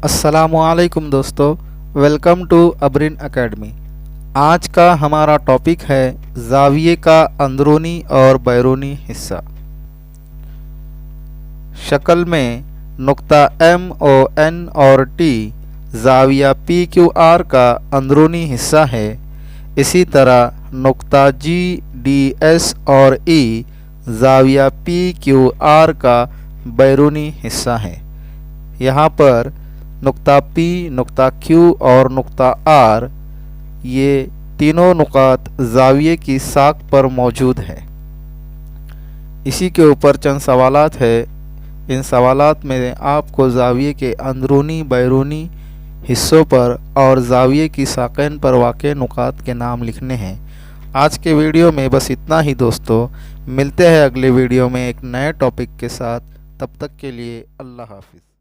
अस्सलामुअलैकुम दोस्तों, welcome to अबरिन academy. आज का हमारा टॉपिक है ज़ाविये का अंदरूनी और बैरूनी हिस्सा। शक्ल में नुक्ता MON और T ज़ाविया PQR का अंदरूनी हिस्सा है। इसी तरह नुक्ता GDS और E ज़ाविया PQR का बैरूनी हिस्सा है। यहाँ पर नुक्ता P, नुक्ता Q और नुक्ता R ये तीनों नुकात ज़ाविये की साख पर मौजूद है। इसी के ऊपर चंद सवालात है। इन सवालात में आपको ज़ाविये के अंदरूनी बैरूनी हिस्सों पर और ज़ाविये की साक़ैन पर वाक़े नुकात के नाम लिखने हैं। आज के वीडियो में बस इतना ही दोस्तों। मिलते हैं अगले वीडियो में एक नए टॉपिक के साथ। तब तक के लिए अल्लाह हाफ़िज़।